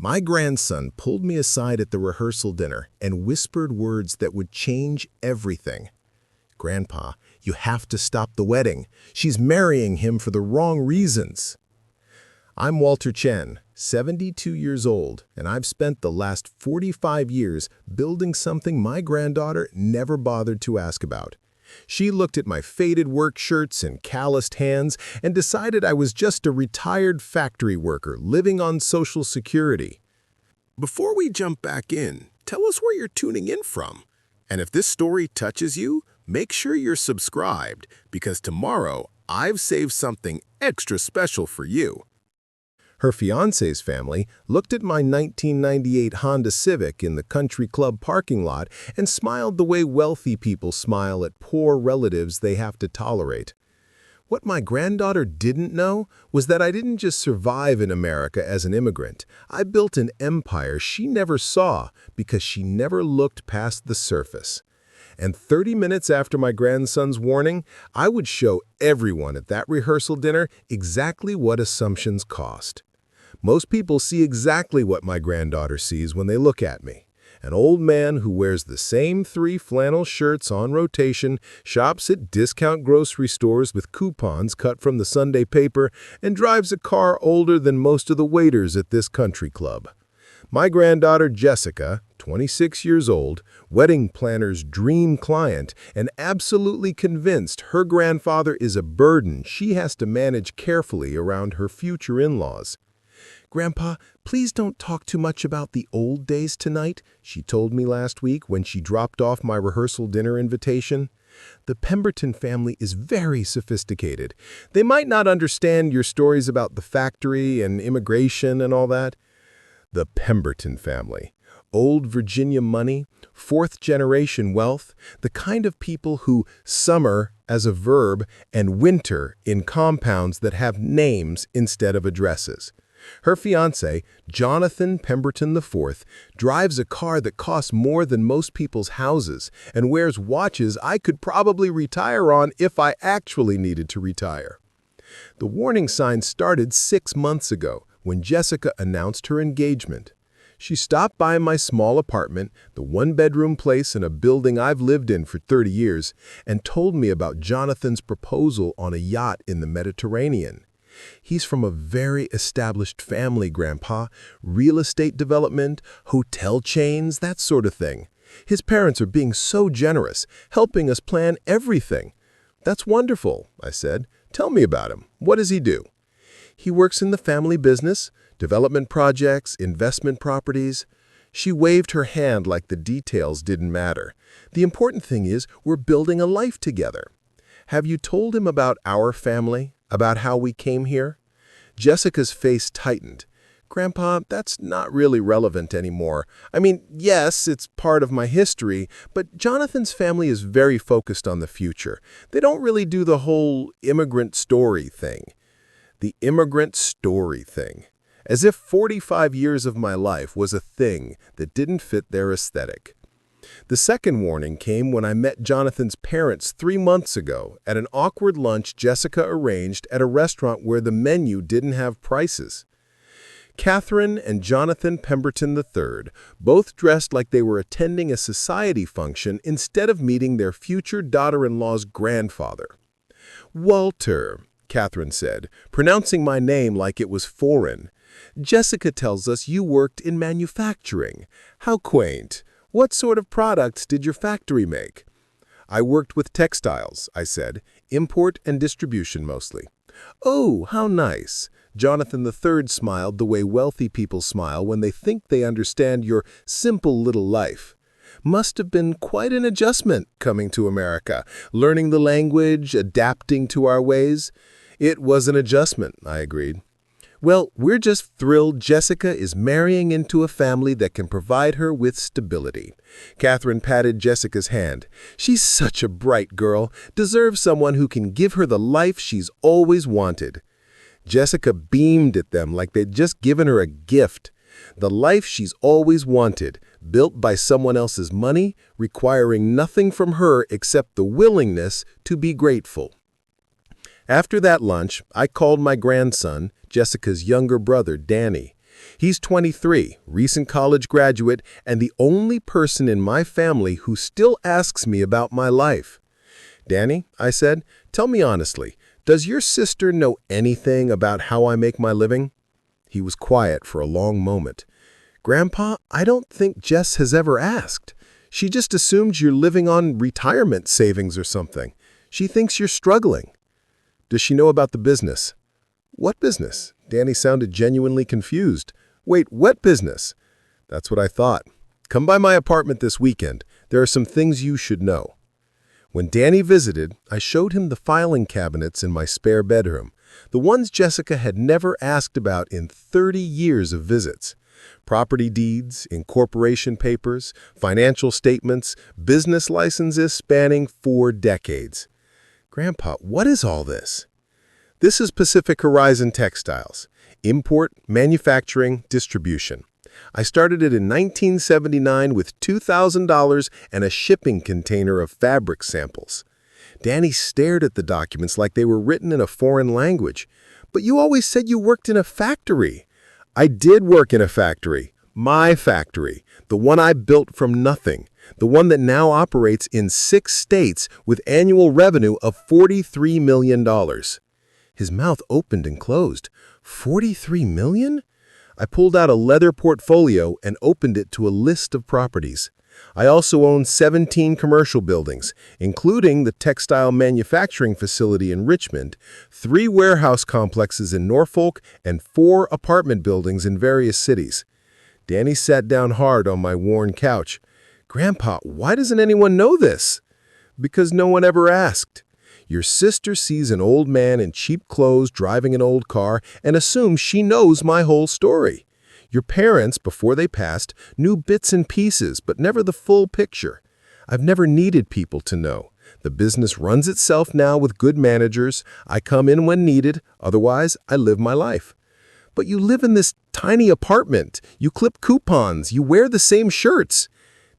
My grandson pulled me aside at the rehearsal dinner and whispered words that would change everything. "Grandpa, you have to stop the wedding. She's marrying him for the wrong reasons." I'm Walter Chen, 72 years old, and I've spent the last 45 years building something my granddaughter never bothered to ask about. She looked at my faded work shirts and calloused hands and decided I was just a retired factory worker living on Social Security. Before we jump back in, tell us where you're tuning in from. And if this story touches you, make sure you're subscribed, because tomorrow I've saved something extra special for you. Her fiancé's family looked at my 1998 Honda Civic in the country club parking lot and smiled the way wealthy people smile at poor relatives they have to tolerate. What my granddaughter didn't know was that I didn't just survive in America as an immigrant. I built an empire she never saw because she never looked past the surface. And 30 minutes after my grandson's warning, I would show everyone at that rehearsal dinner exactly what assumptions cost. Most people see exactly what my granddaughter sees when they look at me. An old man who wears the same 3 flannel shirts on rotation, shops at discount grocery stores with coupons cut from the Sunday paper, and drives a car older than most of the waiters at this country club. My granddaughter Jessica, 26 years old, wedding planner's dream client, and absolutely convinced her grandfather is a burden she has to manage carefully around her future in-laws. "Grandpa, please don't talk too much about the old days tonight," she told me last week when she dropped off my rehearsal dinner invitation. "The Pemberton family is very sophisticated. They might not understand your stories about the factory and immigration and all that." The Pemberton family. Old Virginia money, 4th-generation wealth, the kind of people who summer as a verb and winter in compounds that have names instead of addresses. Her fiancé, Jonathan Pemberton IV, drives a car that costs more than most people's houses and wears watches I could probably retire on if I actually needed to retire. The warning sign started 6 months ago when Jessica announced her engagement. She stopped by my small apartment, the 1-bedroom place in a building I've lived in for 30 years, and told me about Jonathan's proposal on a yacht in the Mediterranean. "He's from a very established family, Grandpa. Real estate development, hotel chains, that sort of thing. His parents are being so generous, helping us plan everything." "That's wonderful," I said. "Tell me about him. What does he do?" "He works in the family business, development projects, investment properties." She waved her hand like the details didn't matter. "The important thing is we're building a life together." "Have you told him about our family? About how we came here?" Jessica's face tightened. "Grandpa, that's not really relevant anymore. I mean, yes, it's part of my history, but Jonathan's family is very focused on the future. They don't really do the whole immigrant story thing." The immigrant story thing. As if 45 years of my life was a thing that didn't fit their aesthetic. The second warning came when I met Jonathan's parents 3 months ago at an awkward lunch Jessica arranged at a restaurant where the menu didn't have prices. Catherine and Jonathan Pemberton III, both dressed like they were attending a society function instead of meeting their future daughter-in-law's grandfather. "Walter," Catherine said, pronouncing my name like it was foreign. "Jessica tells us you worked in manufacturing. How quaint. What sort of products did your factory make?" "I worked with textiles," I said. "Import and distribution mostly." "Oh, how nice." Jonathan III smiled the way wealthy people smile when they think they understand your simple little life. "Must have been quite an adjustment coming to America, learning the language, adapting to our ways." "It was an adjustment," I agreed. "Well, we're just thrilled Jessica is marrying into a family that can provide her with stability." Catherine patted Jessica's hand. "She's such a bright girl, deserves someone who can give her the life she's always wanted." Jessica beamed at them like they'd just given her a gift. The life she's always wanted, built by someone else's money, requiring nothing from her except the willingness to be grateful. After that lunch, I called my grandson, Jessica's younger brother, Danny. He's 23, recent college graduate, and the only person in my family who still asks me about my life. Danny, I said, tell me honestly, does your sister know anything about how I make my living? He was quiet for a long moment. Grandpa, I don't think Jess has ever asked. She just assumes you're living on retirement savings or something. She thinks you're struggling. Does she know about the business? What business? Danny sounded genuinely confused. Wait, what business? That's what I thought. Come by my apartment this weekend. There are some things you should know. When Danny visited, I showed him the filing cabinets in my spare bedroom, the ones Jessica had never asked about in 30 years of visits. Property deeds, incorporation papers, financial statements, business licenses spanning 4 decades. Grandpa, what is all this? This is Pacific Horizon Textiles. Import, manufacturing, distribution. I started it in 1979 with $2,000 and a shipping container of fabric samples. Danny stared at the documents like they were written in a foreign language. But you always said you worked in a factory. I did work in a factory. My factory. The one I built from nothing. The one that now operates in 6 states with annual revenue of $43 million. His mouth opened and closed. $43 million? I pulled out a leather portfolio and opened it to a list of properties. I also own 17 commercial buildings, including the textile manufacturing facility in Richmond, 3 warehouse complexes in Norfolk, and 4 apartment buildings in various cities. Danny sat down hard on my worn couch. Grandpa, why doesn't anyone know this? Because no one ever asked. Your sister sees an old man in cheap clothes driving an old car and assumes she knows my whole story. Your parents, before they passed, knew bits and pieces, but never the full picture. I've never needed people to know. The business runs itself now with good managers. I come in when needed. Otherwise, I live my life. But you live in this tiny apartment. You clip coupons. You wear the same shirts.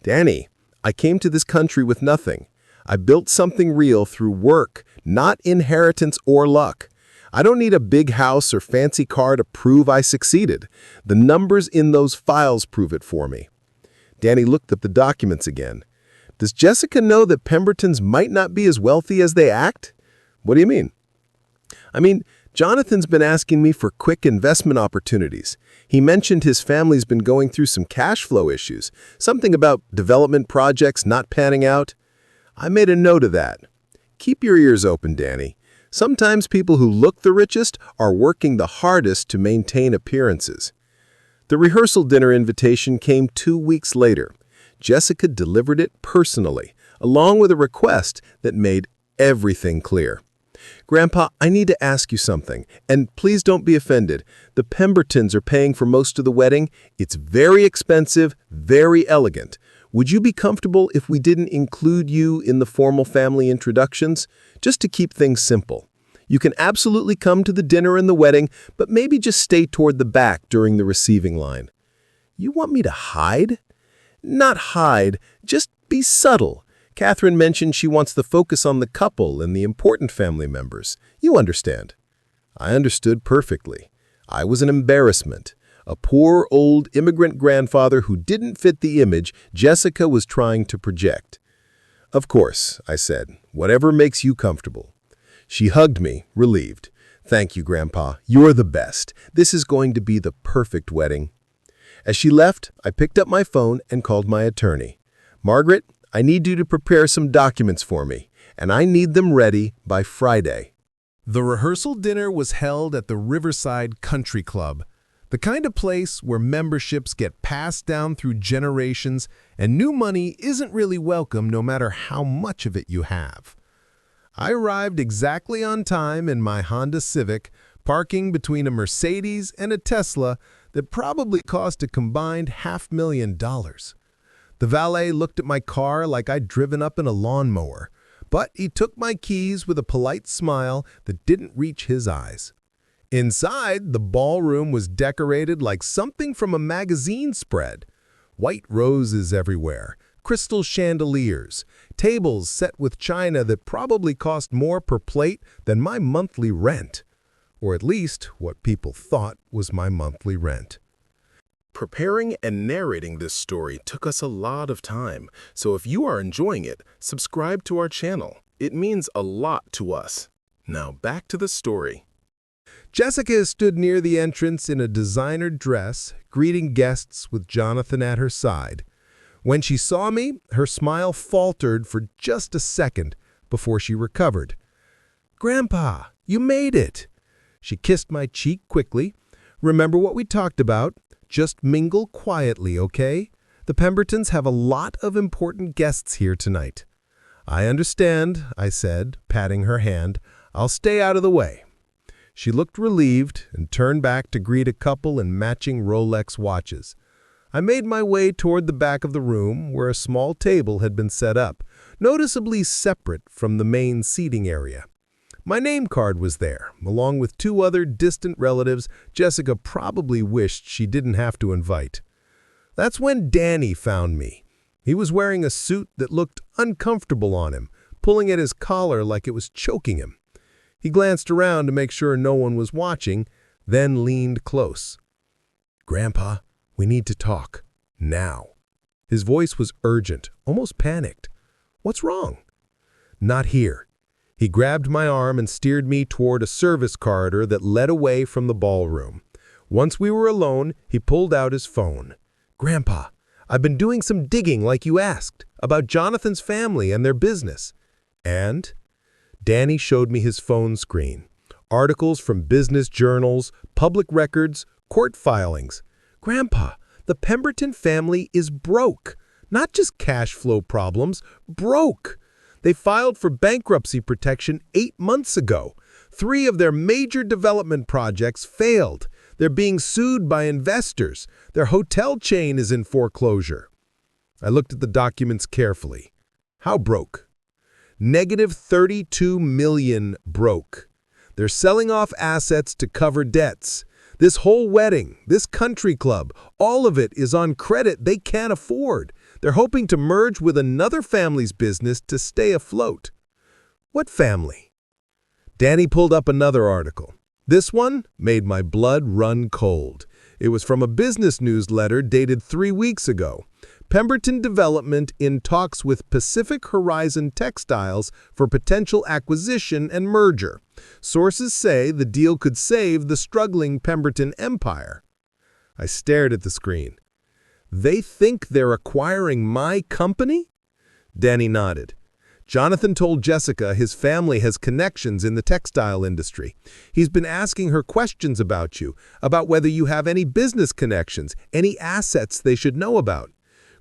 Danny, I came to this country with nothing. I built something real through work, not inheritance or luck. I don't need a big house or fancy car to prove I succeeded. The numbers in those files prove it for me. Danny looked at the documents again. Does Jessica know that Pembertons might not be as wealthy as they act? What do you mean? I mean, Jonathan's been asking me for quick investment opportunities. He mentioned his family's been going through some cash flow issues, something about development projects not panning out. I made a note of that. Keep your ears open, Danny. Sometimes people who look the richest are working the hardest to maintain appearances. The rehearsal dinner invitation came 2 weeks later. Jessica delivered it personally, along with a request that made everything clear. Grandpa, I need to ask you something, and please don't be offended. The Pembertons are paying for most of the wedding. It's very expensive, very elegant. Would you be comfortable if we didn't include you in the formal family introductions, just to keep things simple? You can absolutely come to the dinner and the wedding, but maybe just stay toward the back during the receiving line. You want me to hide? Not hide, just be subtle. Catherine mentioned she wants the focus on the couple and the important family members. You understand. I understood perfectly. I was an embarrassment. A poor old immigrant grandfather who didn't fit the image Jessica was trying to project. Of course, I said, whatever makes you comfortable. She hugged me, relieved. Thank you, Grandpa. You're the best. This is going to be the perfect wedding. As she left, I picked up my phone and called my attorney. Margaret, I need you to prepare some documents for me, and I need them ready by Friday. The rehearsal dinner was held at the Riverside Country Club, the kind of place where memberships get passed down through generations and new money isn't really welcome no matter how much of it you have. I arrived exactly on time in my Honda Civic, parking between a Mercedes and a Tesla that probably cost a combined $500,000. The valet looked at my car like I'd driven up in a lawnmower, but he took my keys with a polite smile that didn't reach his eyes. Inside, the ballroom was decorated like something from a magazine spread. White roses everywhere, crystal chandeliers, tables set with china that probably cost more per plate than my monthly rent, or at least what people thought was my monthly rent. Preparing and narrating this story took us a lot of time, so if you are enjoying it, subscribe to our channel. It means a lot to us. Now back to the story. Jessica stood near the entrance in a designer dress, greeting guests with Jonathan at her side. When she saw me, her smile faltered for just a second before she recovered. "Grandpa, you made it!" She kissed my cheek quickly. "Remember what we talked about? Just mingle quietly, okay? The Pembertons have a lot of important guests here tonight." "I understand," I said, patting her hand. "I'll stay out of the way." She looked relieved and turned back to greet a couple in matching Rolex watches. I made my way toward the back of the room where a small table had been set up, noticeably separate from the main seating area. My name card was there, along with two other distant relatives Jessica probably wished she didn't have to invite. That's when Danny found me. He was wearing a suit that looked uncomfortable on him, pulling at his collar like it was choking him. He glanced around to make sure no one was watching, then leaned close. "Grandpa, we need to talk. Now." His voice was urgent, almost panicked. "What's wrong?" "Not here." He grabbed my arm and steered me toward a service corridor that led away from the ballroom. Once we were alone, he pulled out his phone. "Grandpa, I've been doing some digging like you asked, about Jonathan's family and their business." "And?" Danny showed me his phone screen. Articles from business journals, public records, court filings. "Grandpa, the Pemberton family is broke. Not just cash flow problems, broke. They filed for bankruptcy protection 8 months ago. 3 of their major development projects failed. They're being sued by investors. Their hotel chain is in foreclosure." I looked at the documents carefully. "How broke?" Negative $32 million broke. They're selling off assets to cover debts. This whole wedding, this country club, all of it is on credit they can't afford. They're hoping to merge with another family's business to stay afloat. "What family?" Danny pulled up another article. This one made my blood run cold. It was from a business newsletter dated 3 weeks ago. Pemberton Development in talks with Pacific Horizon Textiles for potential acquisition and merger. Sources say the deal could save the struggling Pemberton empire. I stared at the screen. "They think they're acquiring my company?" Danny nodded. "Jonathan told Jessica his family has connections in the textile industry. He's been asking her questions about you, about whether you have any business connections, any assets they should know about.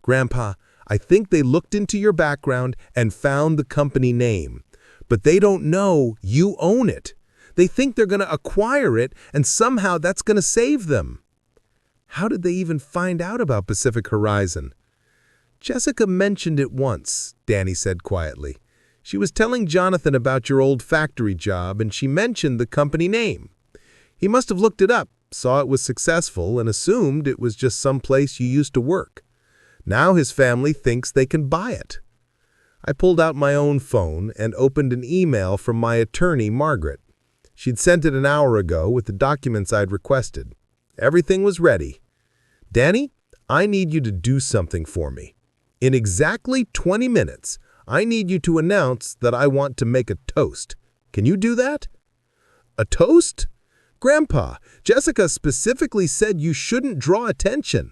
Grandpa, I think they looked into your background and found the company name. But they don't know you own it. They think they're going to acquire it, and somehow that's going to save them." "How did they even find out about Pacific Horizon?" "Jessica mentioned it once," Danny said quietly. "She was telling Jonathan about your old factory job, and she mentioned the company name. He must have looked it up, saw it was successful, and assumed it was just some place you used to work. Now his family thinks they can buy it." I pulled out my own phone and opened an email from my attorney, Margaret. She'd sent it an hour ago with the documents I'd requested. Everything was ready. "Danny, I need you to do something for me. In exactly 20 minutes, I need you to announce that I want to make a toast. Can you do that?" "A toast?" "Grandpa, Jessica specifically said you shouldn't draw attention."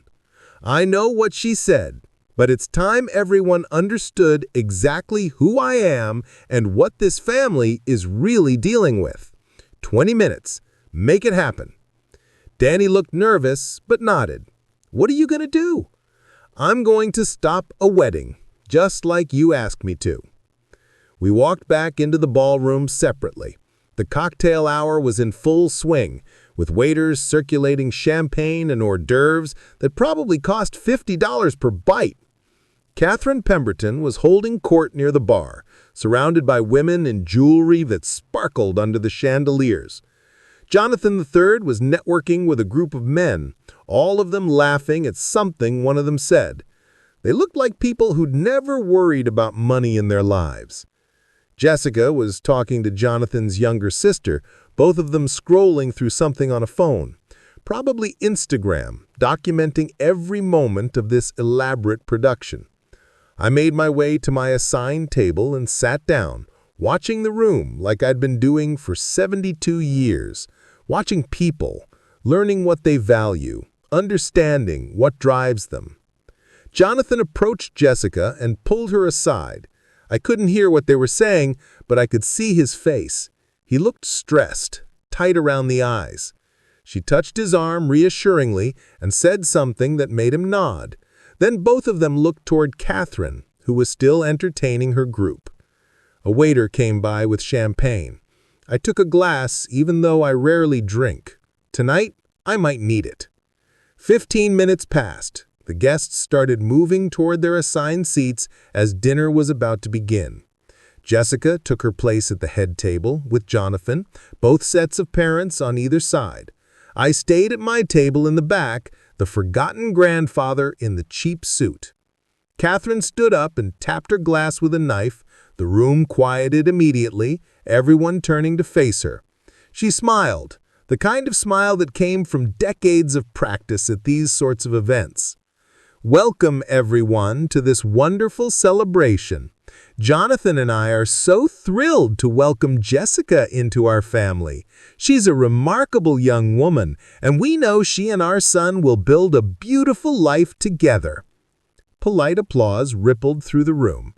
"I know what she said, but it's time everyone understood exactly who I am and what this family is really dealing with. 20 minutes. Make it happen." Danny looked nervous, but nodded. "What are you going to do?" "I'm going to stop a wedding, just like you asked me to." We walked back into the ballroom separately. The cocktail hour was in full swing, with waiters circulating champagne and hors d'oeuvres that probably cost $50 per bite. Catherine Pemberton was holding court near the bar, surrounded by women in jewelry that sparkled under the chandeliers. Jonathan III was networking with a group of men, all of them laughing at something one of them said. They looked like people who'd never worried about money in their lives. Jessica was talking to Jonathan's younger sister, both of them scrolling through something on a phone. probably Instagram, documenting every moment of this elaborate production. I made my way to my assigned table and sat down, watching the room like I'd been doing for 72 years, watching people, learning what they value, understanding what drives them. Jonathan approached Jessica and pulled her aside. I couldn't hear what they were saying, but I could see his face. He looked stressed, tight around the eyes. She touched his arm reassuringly and said something that made him nod. Then both of them looked toward Catherine, who was still entertaining her group. A waiter came by with champagne. I took a glass, even though I rarely drink. Tonight, I might need it. 15 minutes passed. The guests started moving toward their assigned seats as dinner was about to begin. Jessica took her place at the head table with Jonathan, both sets of parents on either side. I stayed at my table in the back, the forgotten grandfather in the cheap suit. Catherine stood up and tapped her glass with a knife. The room quieted immediately, everyone turning to face her. She smiled, the kind of smile that came from decades of practice at these sorts of events. Welcome, everyone, to this wonderful celebration. Jonathan and I are so thrilled to welcome Jessica into our family. She's a remarkable young woman, and we know she and our son will build a beautiful life together. Polite applause rippled through the room.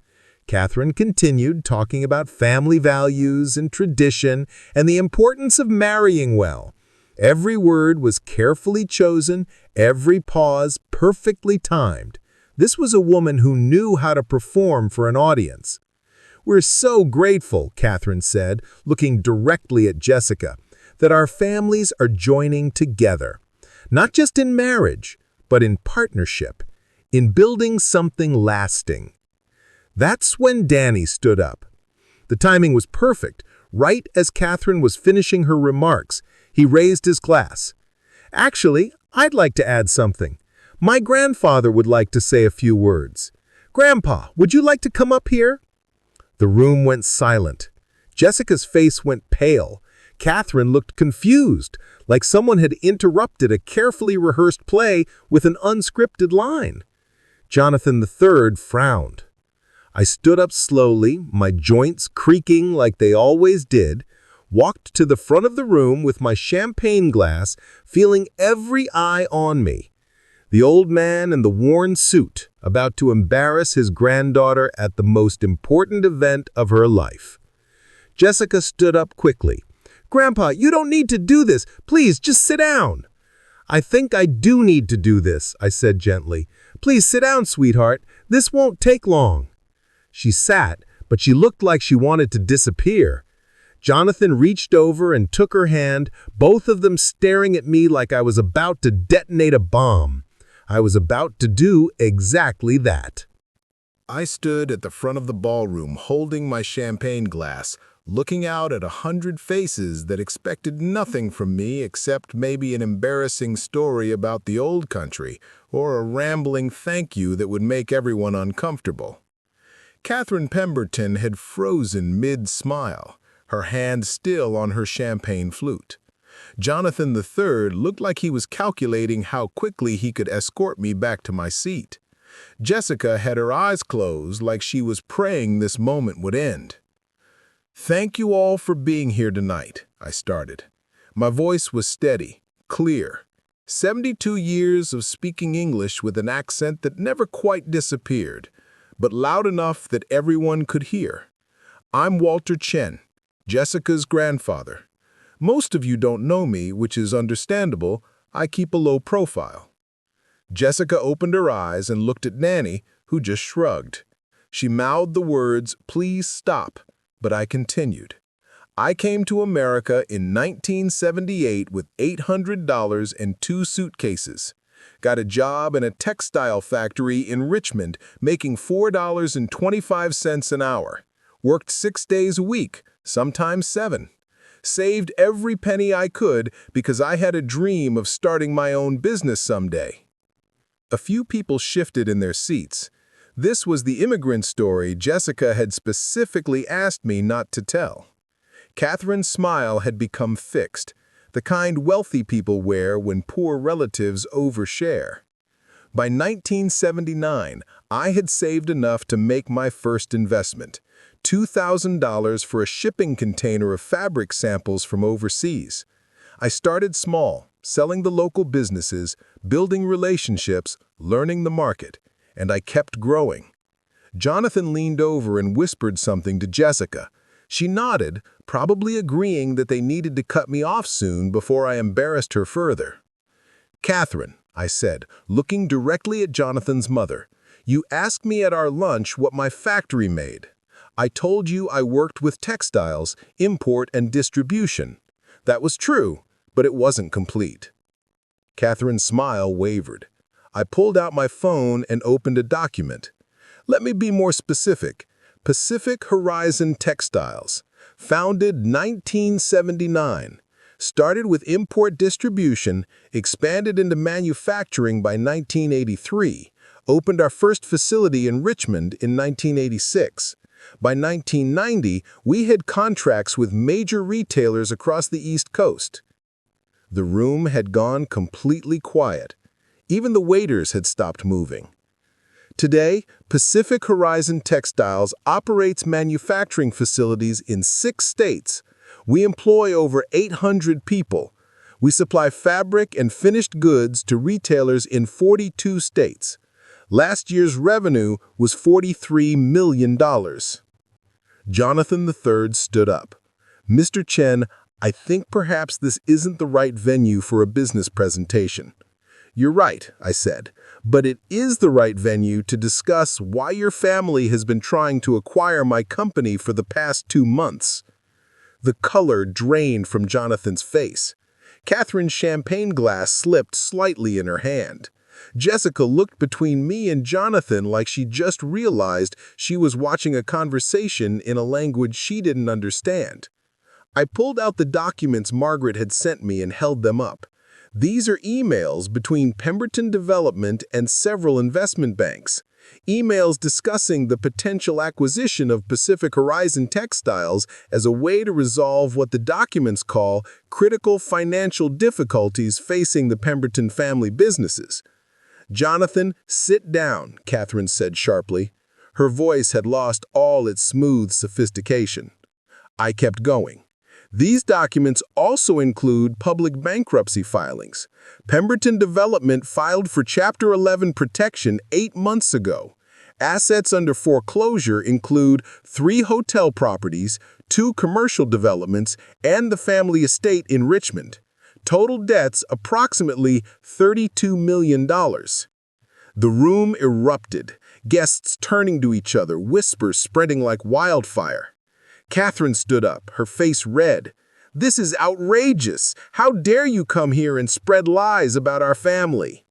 Catherine continued talking about family values and tradition and the importance of marrying well. Every word was carefully chosen, every pause perfectly timed. This was a woman who knew how to perform for an audience. "We're so grateful," Catherine said, looking directly at Jessica, "that our families are joining together. Not just in marriage, but in partnership, in building something lasting." That's when Danny stood up. The timing was perfect. Right as Catherine was finishing her remarks, he raised his glass. "Actually, I'd like to add something. My grandfather would like to say a few words. Grandpa, would you like to come up here?" The room went silent. Jessica's face went pale. Catherine looked confused, like someone had interrupted a carefully rehearsed play with an unscripted line. Jonathan III frowned. I stood up slowly, my joints creaking like they always did, walked to the front of the room with my champagne glass, feeling every eye on me. The old man in the worn suit, about to embarrass his granddaughter at the most important event of her life. Jessica stood up quickly. "Grandpa, you don't need to do this. Please, just sit down." "I think I do need to do this," I said gently. "Please sit down, sweetheart. This won't take long." She sat, but she looked like she wanted to disappear. Jonathan reached over and took her hand, both of them staring at me like I was about to detonate a bomb. I was about to do exactly that. I stood at the front of the ballroom holding my champagne glass, looking out at 100 faces that expected nothing from me except maybe an embarrassing story about the old country or a rambling thank you that would make everyone uncomfortable. Catherine Pemberton had frozen mid-smile, her hand still on her champagne flute. Jonathan III looked like he was calculating how quickly he could escort me back to my seat. Jessica had her eyes closed like she was praying this moment would end. "Thank you all for being here tonight," I started. My voice was steady, clear. 72 years of speaking English with an accent that never quite disappeared, but loud enough that everyone could hear. "I'm Walter Chen, Jessica's grandfather. Most of you don't know me, which is understandable. I keep a low profile." Jessica opened her eyes and looked at Nanny, who just shrugged. She mouthed the words, "Please stop," but I continued. "I came to America in 1978 with $800 and 2 suitcases. Got a job in a textile factory in Richmond, making $4.25 an hour. Worked 6 days a week, sometimes 7. Saved every penny I could because I had a dream of starting my own business someday." A few people shifted in their seats. This was the immigrant story Jessica had specifically asked me not to tell. Catherine's smile had become fixed. the kind wealthy people wear when poor relatives overshare. By 1979, I had saved enough to make my first investment, $2,000 for a shipping container of fabric samples from overseas. I started small, selling to local businesses, building relationships, learning the market, and I kept growing. Jonathan leaned over and whispered something to Jessica. She nodded, probably agreeing that they needed to cut me off soon before I embarrassed her further. "Catherine," I said, looking directly at Jonathan's mother, "you asked me at our lunch what my factory made. I told you I worked with textiles, import and distribution. That was true, but it wasn't complete." Catherine's smile wavered. I pulled out my phone and opened a document. "Let me be more specific. Pacific Horizon Textiles, founded 1979, started with import distribution, expanded into manufacturing by 1983, opened our first facility in Richmond in 1986. By 1990, we had contracts with major retailers across the East Coast." The room had gone completely quiet. Even the waiters had stopped moving. Today, Pacific Horizon Textiles operates manufacturing facilities in 6 states. We employ over 800 people. We supply fabric and finished goods to retailers in 42 states. Last year's revenue was $43 million. Jonathan III stood up. "Mr. Chen, I think perhaps this isn't the right venue for a business presentation." "You're right," I said, "but it is the right venue to discuss why your family has been trying to acquire my company for the past 2 months." The color drained from Jonathan's face. Catherine's champagne glass slipped slightly in her hand. Jessica looked between me and Jonathan like she just realized she was watching a conversation in a language she didn't understand. I pulled out the documents Margaret had sent me and held them up. These are emails between Pemberton Development and several investment banks. Emails discussing the potential acquisition of Pacific Horizon Textiles as a way to resolve what the documents call critical financial difficulties facing the Pemberton family businesses. "Jonathan, sit down," Catherine said sharply. Her voice had lost all its smooth sophistication. I kept going. "These documents also include public bankruptcy filings. Pemberton Development filed for Chapter 11 protection 8 months ago. Assets under foreclosure include 3 hotel properties, 2 commercial developments, and the family estate in Richmond. Total debts approximately $32 million. The room erupted, guests turning to each other, whispers spreading like wildfire. Catherine stood up, her face red. "This is outrageous! How dare you come here and spread lies about our family?"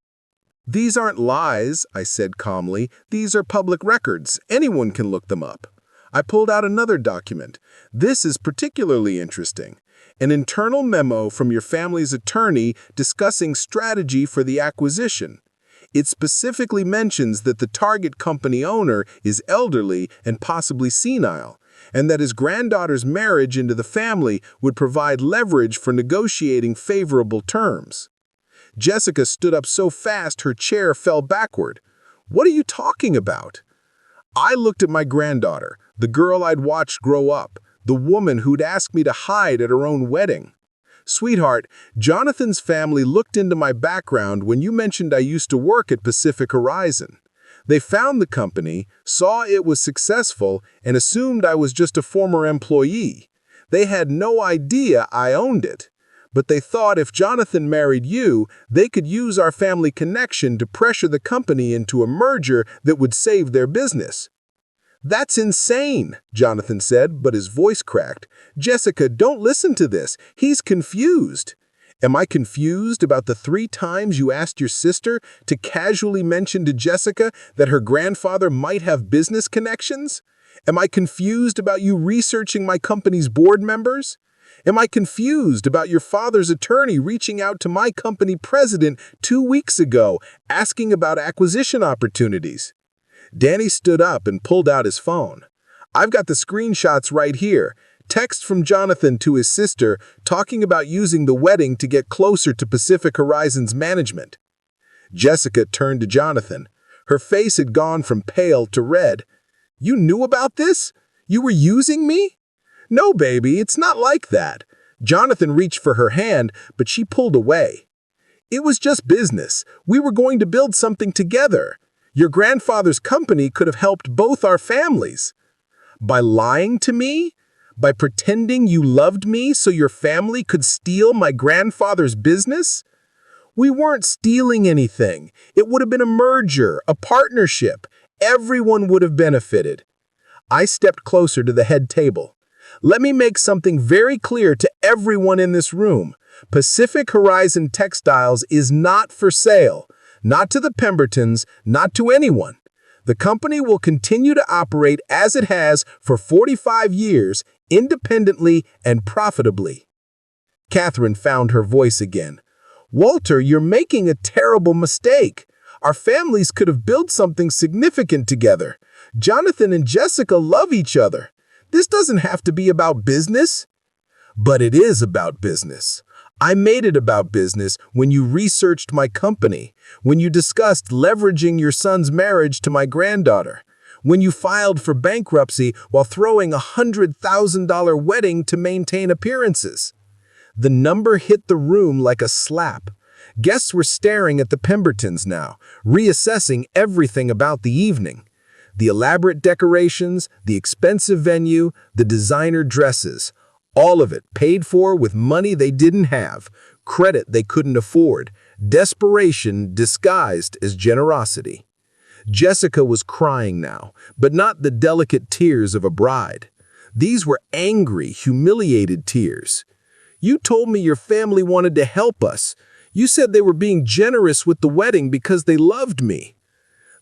"These aren't lies," I said calmly. "These are public records. Anyone can look them up." I pulled out another document. "This is particularly interesting. An internal memo from your family's attorney discussing strategy for the acquisition. It specifically mentions that the target company owner is elderly and possibly senile, and that his granddaughter's marriage into the family would provide leverage for negotiating favorable terms." Jessica stood up so fast her chair fell backward. "What are you talking about?" I looked at my granddaughter, the girl I'd watched grow up, the woman who'd asked me to hide at her own wedding. "Sweetheart, Jonathan's family looked into my background when you mentioned I used to work at Pacific Horizon. They found the company, saw it was successful, and assumed I was just a former employee. They had no idea I owned it. But they thought if Jonathan married you, they could use our family connection to pressure the company into a merger that would save their business." "That's insane," Jonathan said, but his voice cracked. "Jessica, don't listen to this. He's confused." "Am I confused about the 3 times you asked your sister to casually mention to Jessica that her grandfather might have business connections? Am I confused about you researching my company's board members? Am I confused about your father's attorney reaching out to my company president 2 weeks ago, asking about acquisition opportunities?" Danny stood up and pulled out his phone. "I've got the screenshots right here. Text from Jonathan to his sister talking about using the wedding to get closer to Pacific Horizon's management. Jessica turned to Jonathan. Her face had gone from pale to red. "You knew about this? You were using me?" "No, baby, it's not like that." Jonathan reached for her hand, but she pulled away. "It was just business. We were going to build something together. Your grandfather's company could have helped both our families." "By lying to me? By pretending you loved me so your family could steal my grandfather's business?" "We weren't stealing anything. It would have been a merger, a partnership. Everyone would have benefited." I stepped closer to the head table. "Let me make something very clear to everyone in this room. Pacific Horizon Textiles is not for sale. Not to the Pembertons, not to anyone. The company will continue to operate as it has for 45 years, independently and profitably." Catherine found her voice again. "Walter, you're making a terrible mistake. Our families could have built something significant together. Jonathan and Jessica love each other. This doesn't have to be about business." "But it is about business. I made it about business when you researched my company, when you discussed leveraging your son's marriage to my granddaughter, when you filed for bankruptcy while throwing a $100,000 wedding to maintain appearances." The number hit the room like a slap. Guests were staring at the Pembertons now, reassessing everything about the evening. The elaborate decorations, the expensive venue, the designer dresses. All of it paid for with money they didn't have, credit they couldn't afford, desperation disguised as generosity. Jessica was crying now, but not the delicate tears of a bride. These were angry, humiliated tears. "You told me your family wanted to help us. You said they were being generous with the wedding because they loved me."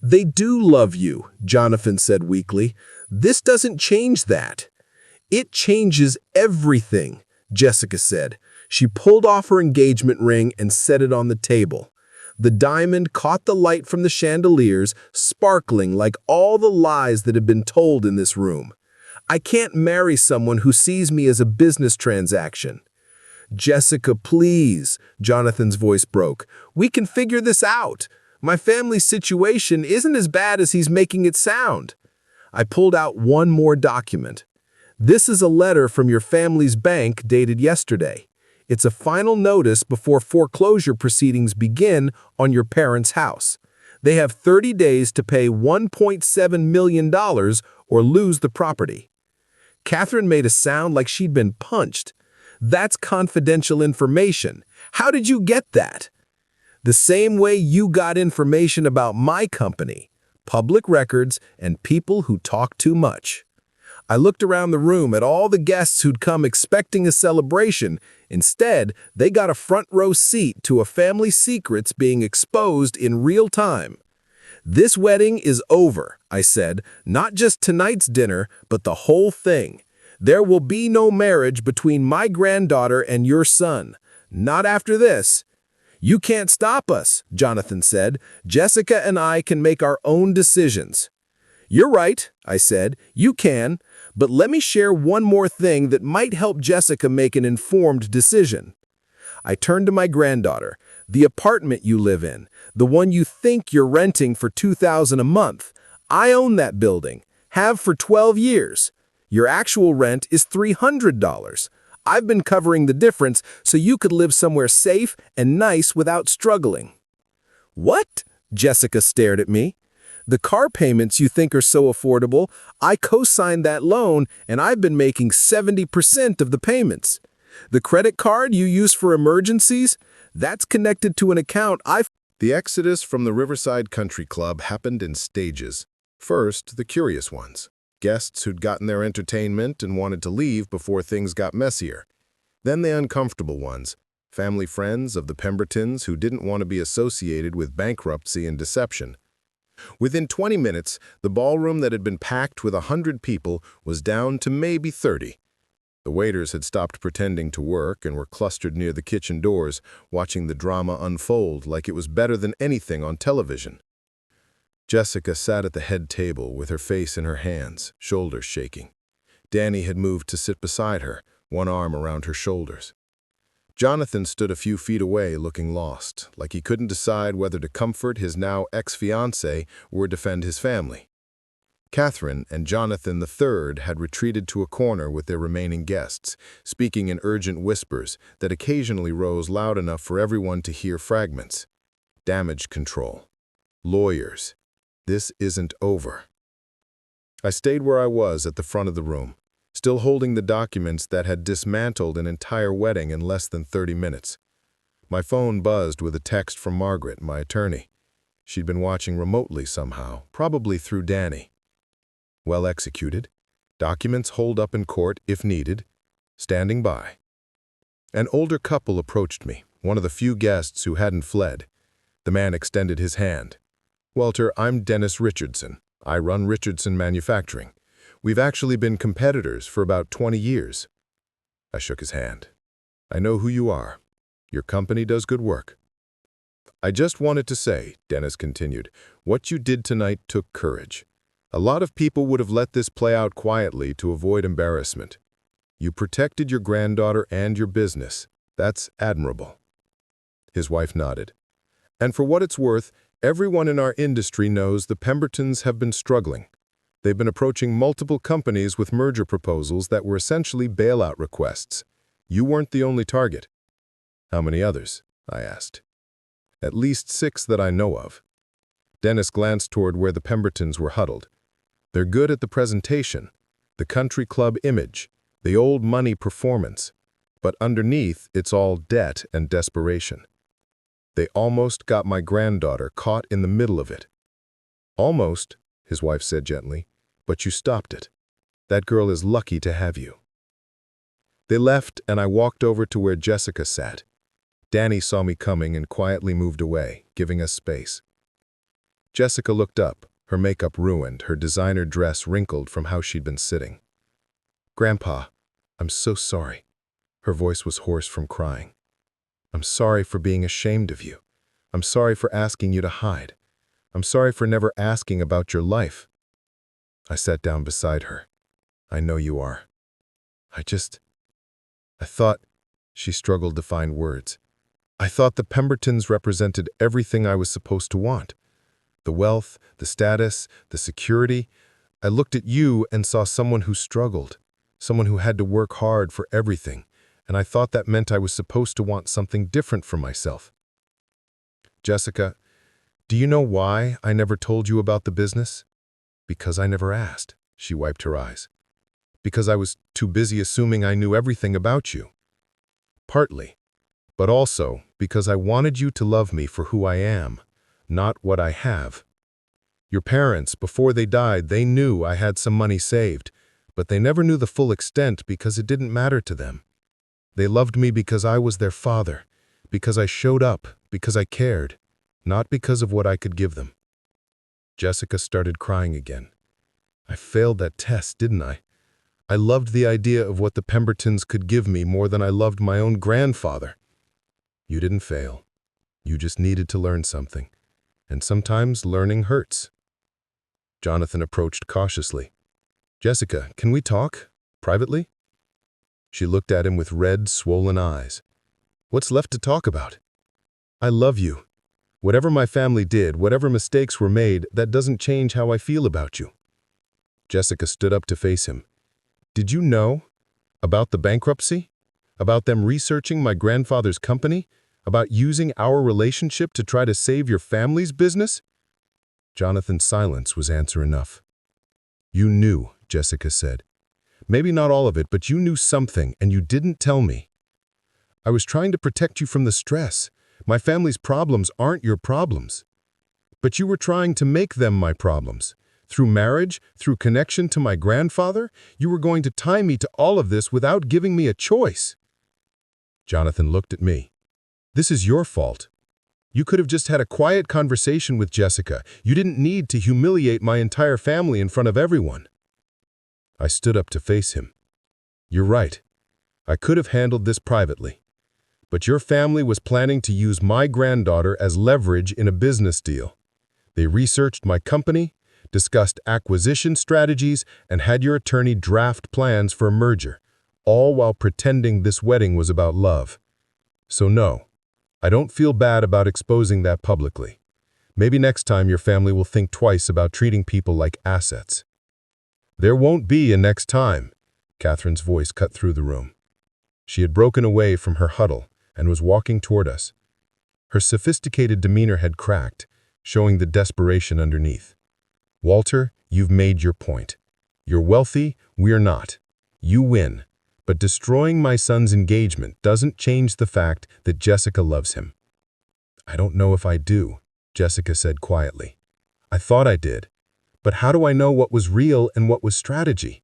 "They do love you," Jonathan said weakly. "This doesn't change that." "It changes everything," Jessica said. She pulled off her engagement ring and set it on the table. The diamond caught the light from the chandeliers, sparkling like all the lies that had been told in this room. "I can't marry someone who sees me as a business transaction." "Jessica, please," Jonathan's voice broke. "We can figure this out. My family's situation isn't as bad as he's making it sound." I pulled out one more document. "This is a letter from your family's bank dated yesterday. It's a final notice before foreclosure proceedings begin on your parents' house. They have 30 days to pay $1.7 million or lose the property." Catherine made a sound like she'd been punched. "That's confidential information. How did you get that?" "The same way you got information about my company. Public records and people who talk too much." I looked around the room at all the guests who'd come expecting a celebration. Instead, they got a front row seat to a family's secrets being exposed in real time. "This wedding is over," I said, "not just tonight's dinner, but the whole thing. There will be no marriage between my granddaughter and your son. Not after this." "You can't stop us," Jonathan said. "Jessica and I can make our own decisions." "You're right," I said. "You can. But let me share one more thing that might help Jessica make an informed decision." I turned to my granddaughter. "The apartment you live in, the one you think you're renting for $2,000 a month, I own that building, have for 12 years. Your actual rent is $300. I've been covering the difference so you could live somewhere safe and nice without struggling." "What?" Jessica stared at me. "The car payments you think are so affordable, I co-signed that loan and I've been making 70% of the payments. The credit card you use for emergencies, that's connected to an account I've..." The exodus from the Riverside Country Club happened in stages. First, the curious ones. Guests who'd gotten their entertainment and wanted to leave before things got messier. Then the uncomfortable ones. Family friends of the Pembertons who didn't want to be associated with bankruptcy and deception. Within 20 minutes, the ballroom that had been packed with 100 people was down to maybe 30. The waiters had stopped pretending to work and were clustered near the kitchen doors, watching the drama unfold like it was better than anything on television. Jessica sat at the head table with her face in her hands, shoulders shaking. Danny had moved to sit beside her, one arm around her shoulders. Jonathan stood a few feet away looking lost, like he couldn't decide whether to comfort his now ex-fiancé or defend his family. Catherine and Jonathan III had retreated to a corner with their remaining guests, speaking in urgent whispers that occasionally rose loud enough for everyone to hear fragments. Damage control. Lawyers. This isn't over. I stayed where I was at the front of the room, still holding the documents that had dismantled an entire wedding in less than 30 minutes. My phone buzzed with a text from Margaret, my attorney. She'd been watching remotely somehow, probably through Danny. Well executed. Documents hold up in court if needed. Standing by. An older couple approached me, one of the few guests who hadn't fled. The man extended his hand. "Walter, I'm Dennis Richardson. I run Richardson Manufacturing. We've actually been competitors for about 20 years. I shook his hand. "I know who you are. Your company does good work." "I just wanted to say," Dennis continued, "what you did tonight took courage. A lot of people would have let this play out quietly to avoid embarrassment. You protected your granddaughter and your business. That's admirable." His wife nodded. "And for what it's worth, everyone in our industry knows the Pembertons have been struggling. They've been approaching multiple companies with merger proposals that were essentially bailout requests. You weren't the only target." "How many others?" I asked. "At least 6 that I know of." Dennis glanced toward where the Pembertons were huddled. "They're good at the presentation, the country club image, the old money performance, but underneath it's all debt and desperation. They almost got my granddaughter caught in the middle of it." "Almost," his wife said gently, "but you stopped it. That girl is lucky to have you." They left, and I walked over to where Jessica sat. Danny saw me coming and quietly moved away, giving us space. Jessica looked up, her makeup ruined, her designer dress wrinkled from how she'd been sitting. "Grandpa, I'm so sorry." Her voice was hoarse from crying. "I'm sorry for being ashamed of you. I'm sorry for asking you to hide. I'm sorry for never asking about your life." I sat down beside her. "I know you are. I thought," she struggled to find words. "I thought the Pembertons represented everything I was supposed to want. The wealth, the status, the security. I looked at you and saw someone who struggled, someone who had to work hard for everything, and I thought that meant I was supposed to want something different for myself." "Jessica, do you know why I never told you about the business?" "Because I never asked," she wiped her eyes. "Because I was too busy assuming I knew everything about you." "Partly, but also because I wanted you to love me for who I am, not what I have. Your parents, before they died, they knew I had some money saved, but they never knew the full extent because it didn't matter to them. They loved me because I was their father, because I showed up, because I cared, not because of what I could give them." Jessica started crying again. "I failed that test, didn't I? I loved the idea of what the Pembertons could give me more than I loved my own grandfather." "You didn't fail. You just needed to learn something. And sometimes learning hurts." Jonathan approached cautiously. "Jessica, can we talk? Privately?" She looked at him with red, swollen eyes. "What's left to talk about? I love you. Whatever my family did, whatever mistakes were made, that doesn't change how I feel about you." Jessica stood up to face him. "Did you know about the bankruptcy? About them researching my grandfather's company? About using our relationship to try to save your family's business?" Jonathan's silence was answer enough. "You knew," Jessica said. "Maybe not all of it, but you knew something, and you didn't tell me. I was trying to protect you from the stress. My family's problems aren't your problems. But you were trying to make them my problems. Through marriage, through connection to my grandfather, you were going to tie me to all of this without giving me a choice." Jonathan looked at me. "This is your fault. You could have just had a quiet conversation with Jessica. You didn't need to humiliate my entire family in front of everyone." I stood up to face him. "You're right. I could have handled this privately. But your family was planning to use my granddaughter as leverage in a business deal. They researched my company, discussed acquisition strategies, and had your attorney draft plans for a merger, all while pretending this wedding was about love. So no, I don't feel bad about exposing that publicly. Maybe next time your family will think twice about treating people like assets. There won't be a next time, Catherine's voice cut through the room. She had broken away from her huddle and was walking toward us. Her sophisticated demeanor had cracked, showing the desperation underneath. Walter, you've made your point. You're wealthy, we're not. You win. But destroying my son's engagement doesn't change the fact that Jessica loves him. I don't know if I do, Jessica said quietly. I thought I did. But how do I know what was real and what was strategy?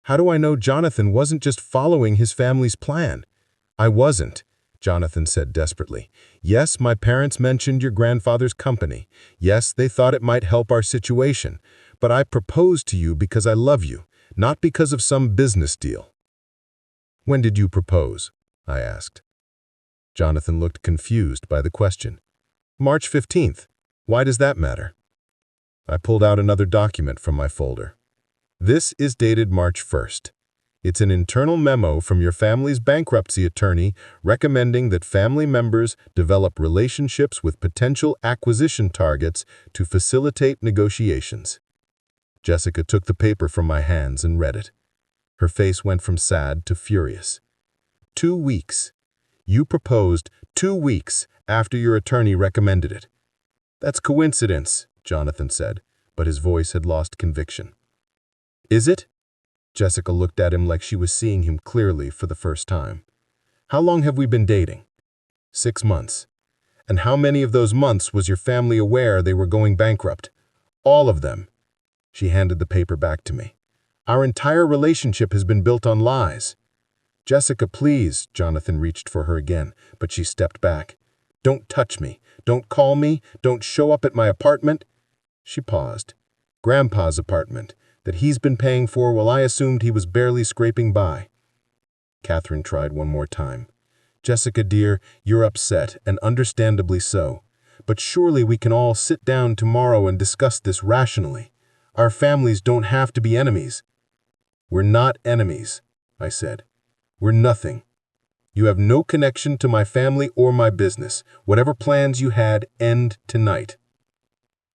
How do I know Jonathan wasn't just following his family's plan? I wasn't, Jonathan said desperately. Yes, my parents mentioned your grandfather's company. Yes, they thought it might help our situation. But I proposed to you because I love you, not because of some business deal. When did you propose? I asked. Jonathan looked confused by the question. March 15th. Why does that matter? I pulled out another document from my folder. This is dated March 1st. It's an internal memo from your family's bankruptcy attorney recommending that family members develop relationships with potential acquisition targets to facilitate negotiations. Jessica took the paper from my hands and read it. Her face went from sad to furious. 2 weeks. You proposed 2 weeks after your attorney recommended it. That's coincidence, Jonathan said, but his voice had lost conviction. Is it? Jessica looked at him like she was seeing him clearly for the first time. How long have we been dating? 6 months. And how many of those months was your family aware they were going bankrupt? All of them. She handed the paper back to me. Our entire relationship has been built on lies. Jessica, please, Jonathan reached for her again, but she stepped back. Don't touch me. Don't call me. Don't show up at my apartment. She paused. Grandpa's apartment, that he's been paying for while I assumed he was barely scraping by. Catherine tried one more time. Jessica, dear, you're upset, and understandably so. But surely we can all sit down tomorrow and discuss this rationally. Our families don't have to be enemies. We're not enemies, I said. We're nothing. You have no connection to my family or my business. Whatever plans you had end tonight.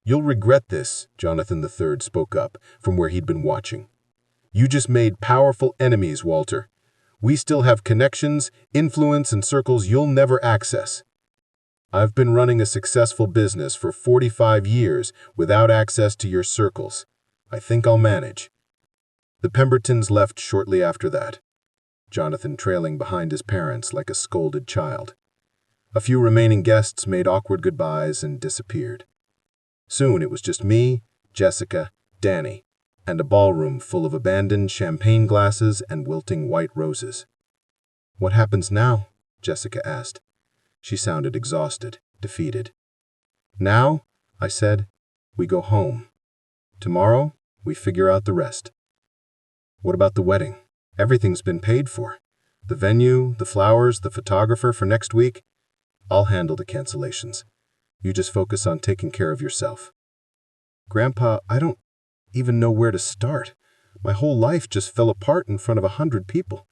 You'll regret this, Jonathan III spoke up from where he'd been watching. You just made powerful enemies, Walter. We still have connections, influence, and circles you'll never access. I've been running a successful business for 45 years without access to your circles. I think I'll manage. The Pembertons left shortly after that, Jonathan trailing behind his parents like a scolded child. A few remaining guests made awkward goodbyes and disappeared. Soon it was just me, Jessica, Danny, and a ballroom full of abandoned champagne glasses and wilting white roses. What happens now? Jessica asked. She sounded exhausted, defeated. Now, I said, we go home. Tomorrow, we figure out the rest. What about the wedding? Everything's been paid for. The venue, the flowers, the photographer for next week. I'll handle the cancellations. You just focus on taking care of yourself. Grandpa, I don't even know where to start. My whole life just fell apart in front of 100 people.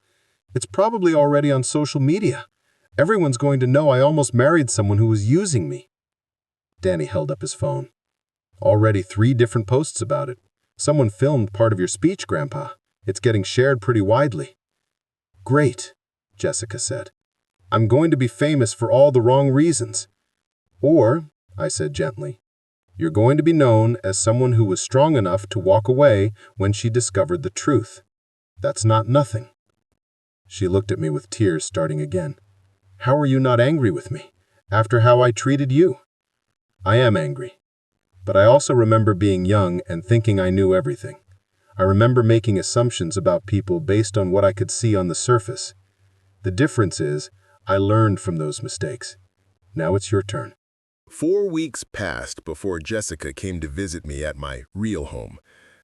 It's probably already on social media. Everyone's going to know I almost married someone who was using me. Danny held up his phone. Already 3 different posts about it. Someone filmed part of your speech, Grandpa. It's getting shared pretty widely. Great, Jessica said. I'm going to be famous for all the wrong reasons. Or, I said gently, you're going to be known as someone who was strong enough to walk away when she discovered the truth. That's not nothing. She looked at me with tears starting again. How are you not angry with me, after how I treated you? I am angry. But I also remember being young and thinking I knew everything. I remember making assumptions about people based on what I could see on the surface. The difference is, I learned from those mistakes. Now it's your turn. 4 weeks passed before Jessica came to visit me at my real home.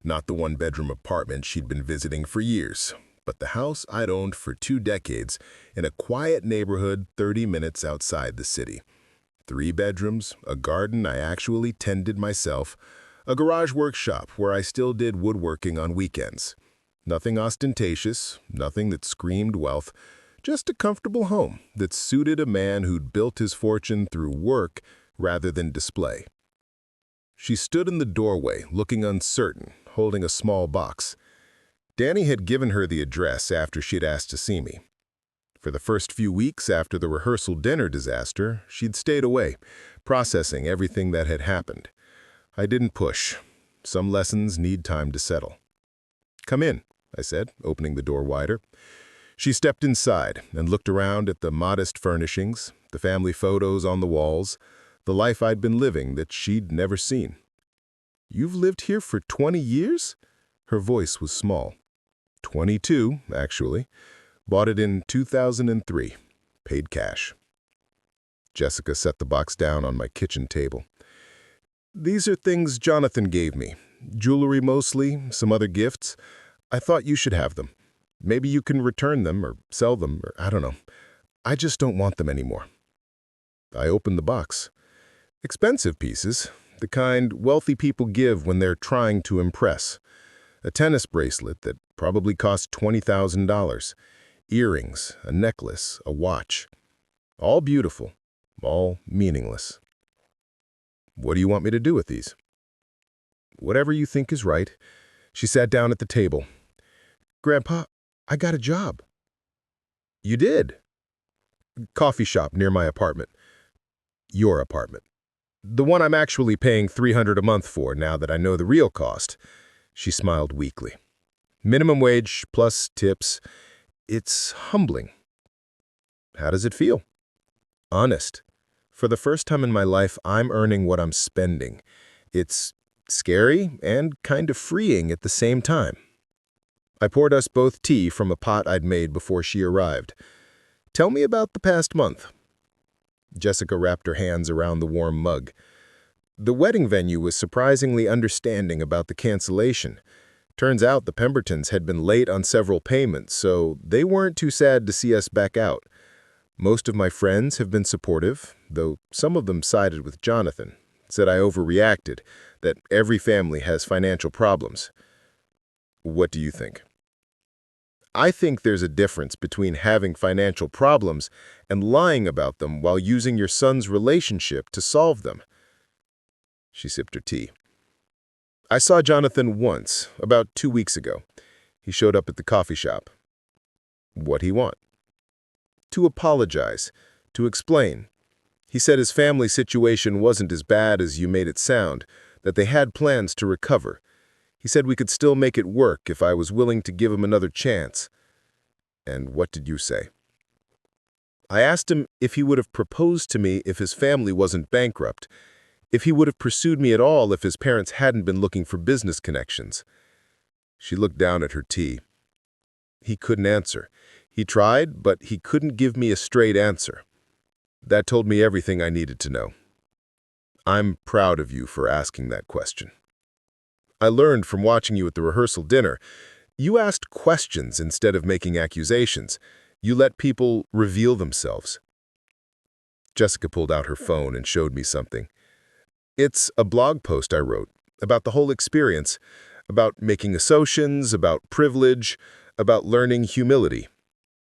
Not the one-bedroom apartment she'd been visiting for years, but the house I'd owned for 2 decades in a quiet neighborhood 30 minutes outside the city. 3 bedrooms, a garden I actually tended myself, A garage workshop where I still did woodworking on weekends. Nothing ostentatious, nothing that screamed wealth, just a comfortable home that suited a man who'd built his fortune through work rather than display. She stood in the doorway, looking uncertain, holding a small box. Danny had given her the address after she'd asked to see me. For the first few weeks after the rehearsal dinner disaster, she'd stayed away, processing everything that had happened. I didn't push. Some lessons need time to settle. "Come in," I said, opening the door wider. She stepped inside and looked around at the modest furnishings, the family photos on the walls, the life I'd been living that she'd never seen. "You've lived here for 20 years?" Her voice was small. 22, actually. Bought it in 2003. Paid cash. Jessica set the box down on my kitchen table. "These are things Jonathan gave me. Jewelry mostly, some other gifts. I thought you should have them. Maybe you can return them or sell them, or I don't know. I just don't want them anymore." I opened the box. Expensive pieces, the kind wealthy people give when they're trying to impress. A tennis bracelet that probably cost $20,000. Earrings, a necklace, a watch. All beautiful, all meaningless. "What do you want me to do with these?" "Whatever you think is right." She sat down at the table. "Grandpa, I got a job." "You did?" "Coffee shop near my apartment." "Your apartment." "The one I'm actually paying $300 a month for now that I know the real cost." She smiled weakly. "Minimum wage plus tips. It's humbling." "How does it feel?" "Honest. For the first time in my life, I'm earning what I'm spending. It's scary and kind of freeing at the same time." I poured us both tea from a pot I'd made before she arrived. "Tell me about the past month." Jessica wrapped her hands around the warm mug. "The wedding venue was surprisingly understanding about the cancellation. Turns out the Pembertons had been late on several payments, so they weren't too sad to see us back out. Most of my friends have been supportive, though some of them sided with Jonathan, said I overreacted, that every family has financial problems." "What do you think?" "I think there's a difference between having financial problems and lying about them while using your son's relationship to solve them." She sipped her tea. "I saw Jonathan once, about 2 weeks ago. He showed up at the coffee shop." "What'd he want?" "To apologize, to explain. He said his family situation wasn't as bad as you made it sound, that they had plans to recover. He said we could still make it work if I was willing to give him another chance." "And what did you say?" "I asked him if he would have proposed to me if his family wasn't bankrupt, if he would have pursued me at all if his parents hadn't been looking for business connections." She looked down at her tea. "He couldn't answer. He tried, but he couldn't give me a straight answer. That told me everything I needed to know. I'm proud of you for asking that question. I learned from watching you at the rehearsal dinner. You asked questions instead of making accusations. You let people reveal themselves." Jessica pulled out her phone and showed me something. "It's a blog post I wrote about the whole experience, about making assumptions, about privilege, about learning humility.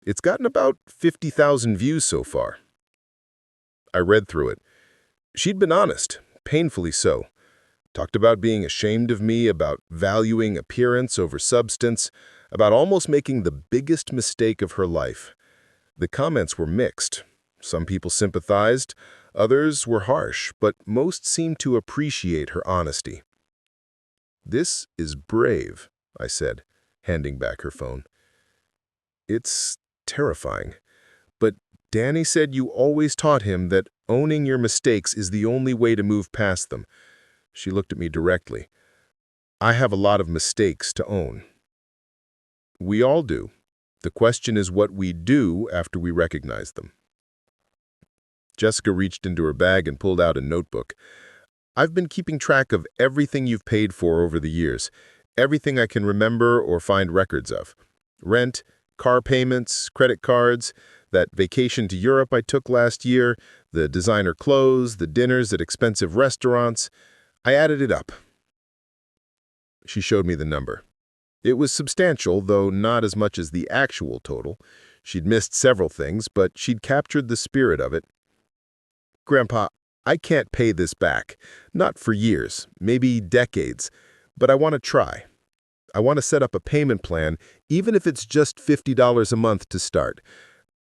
It's gotten about 50,000 views so far." I read through it. She'd been honest, painfully so. Talked about being ashamed of me, about valuing appearance over substance, about almost making the biggest mistake of her life. The comments were mixed. Some people sympathized, others were harsh, but most seemed to appreciate her honesty. "This is brave," I said, handing back her phone. "It's terrifying. But Danny said you always taught him that owning your mistakes is the only way to move past them." She looked at me directly. "I have a lot of mistakes to own." "We all do. The question is what we do after we recognize them." Jessica reached into her bag and pulled out a notebook. "I've been keeping track of everything you've paid for over the years, everything I can remember or find records of. Rent, car payments, credit cards, that vacation to Europe I took last year, the designer clothes, the dinners at expensive restaurants. I added it up. She showed me the number. It was substantial, though not as much as the actual total. She'd missed several things, but she'd captured the spirit of it. Grandpa, I can't pay this back. Not for years, maybe decades, but I want to try. I want to set up a payment plan, even if it's just $50 a month to start.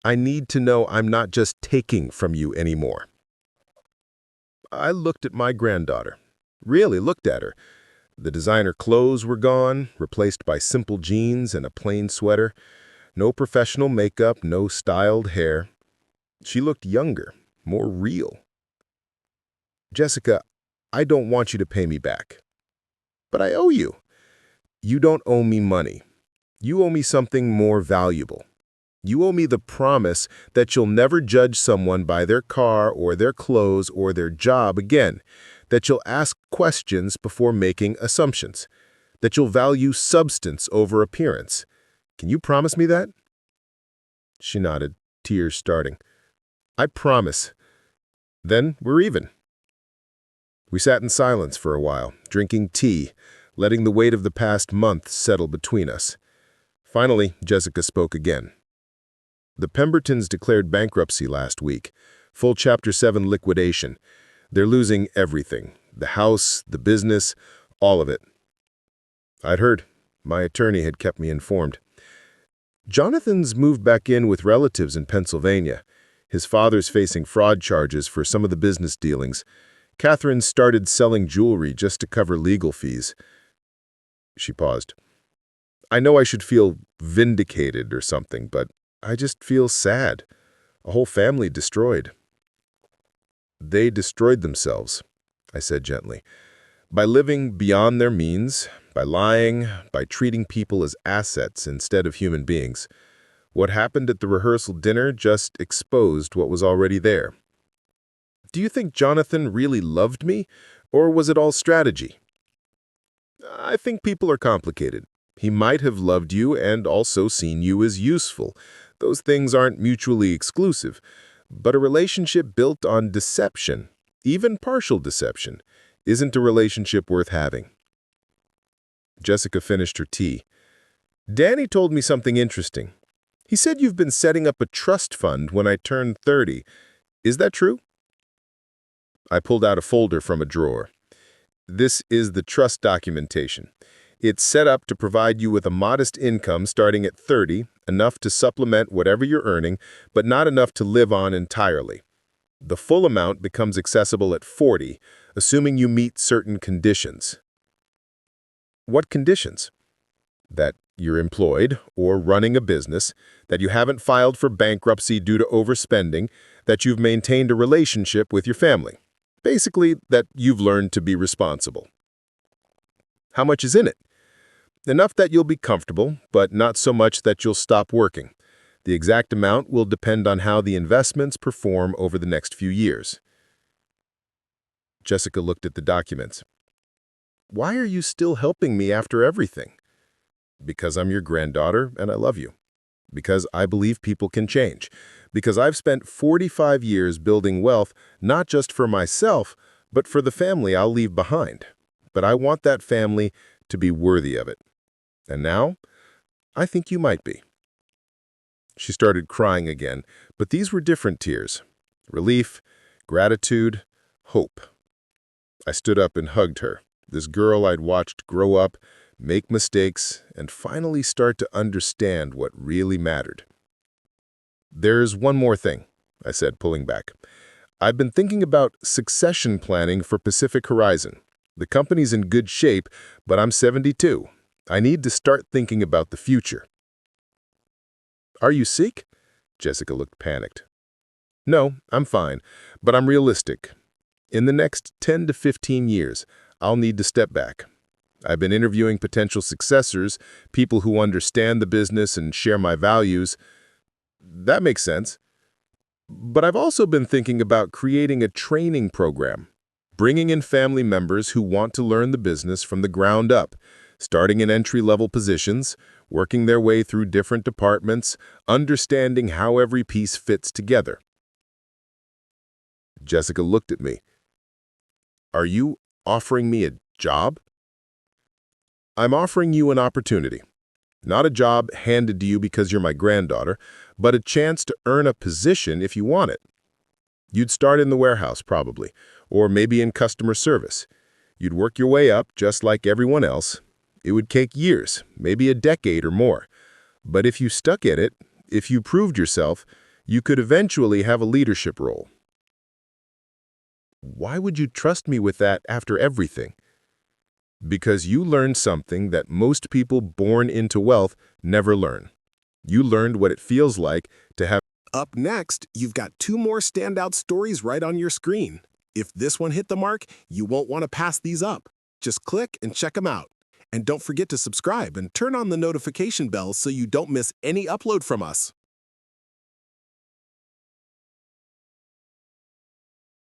I need to know I'm not just taking from you anymore. I looked at my granddaughter. Really looked at her. The designer clothes were gone, replaced by simple jeans and a plain sweater. No professional makeup, no styled hair. She looked younger, more real. Jessica, I don't want you to pay me back. But I owe you. You don't owe me money. You owe me something more valuable. You owe me the promise that you'll never judge someone by their car or their clothes or their job again, that you'll ask questions before making assumptions, that you'll value substance over appearance. Can you promise me that? She nodded, tears starting. I promise. Then we're even. We sat in silence for a while, drinking tea, letting the weight of the past month settle between us. Finally, Jessica spoke again. The Pembertons declared bankruptcy last week, full Chapter 7 liquidation. They're losing everything, the house, the business, all of it. I'd heard. My attorney had kept me informed. Jonathan's moved back in with relatives in Pennsylvania. His father's facing fraud charges for some of the business dealings. Catherine started selling jewelry just to cover legal fees. She paused. I know I should feel vindicated or something, but I just feel sad. A whole family destroyed. They destroyed themselves, I said gently, by living beyond their means, by lying, by treating people as assets instead of human beings. What happened at the rehearsal dinner just exposed what was already there. Do you think Jonathan really loved me, or was it all strategy? I think people are complicated. He might have loved you and also seen you as useful. Those things aren't mutually exclusive. But a relationship built on deception, even partial deception, isn't a relationship worth having. Jessica finished her tea. Danny told me something interesting. He said you've been setting up a trust fund when I turned 30. Is that true? I pulled out a folder from a drawer. This is the trust documentation. It's set up to provide you with a modest income starting at 30, enough to supplement whatever you're earning, but not enough to live on entirely. The full amount becomes accessible at 40, assuming you meet certain conditions. What conditions? That you're employed or running a business, that you haven't filed for bankruptcy due to overspending, that you've maintained a relationship with your family. Basically, that you've learned to be responsible. How much is in it? Enough that you'll be comfortable, but not so much that you'll stop working. The exact amount will depend on how the investments perform over the next few years. Jessica looked at the documents. Why are you still helping me after everything? Because I'm your granddaughter and I love you. Because I believe people can change. Because I've spent 45 years building wealth not just for myself, but for the family I'll leave behind. But I want that family to be worthy of it. And now, I think you might be. She started crying again, but these were different tears. Relief, gratitude, hope. I stood up and hugged her, this girl I'd watched grow up, make mistakes, and finally start to understand what really mattered. There's one more thing, I said, pulling back. I've been thinking about succession planning for Pacific Horizon. The company's in good shape, but I'm 72. I need to start thinking about the future. Are you sick? Jessica looked panicked. No, I'm fine, but I'm realistic. In the next 10 to 15 years, I'll need to step back. I've been interviewing potential successors, people who understand the business and share my values. That makes sense. But I've also been thinking about creating a training program, bringing in family members who want to learn the business from the ground up, starting in entry-level positions, working their way through different departments, understanding how every piece fits together. Jessica looked at me. Are you offering me a job? I'm offering you an opportunity. Not a job handed to you because you're my granddaughter, but a chance to earn a position if you want it. You'd start in the warehouse, probably, or maybe in customer service. You'd work your way up just like everyone else. It would take years, maybe a decade or more. But if you stuck at it, if you proved yourself, you could eventually have a leadership role. Why would you trust me with that after everything? Because you learned something that most people born into wealth never learn. You learned what it feels like to have. Up next, you've got 2 more standout stories right on your screen. If this one hit the mark, you won't want to pass these up. Just click and check them out. And don't forget to subscribe and turn on the notification bell so you don't miss any upload from us.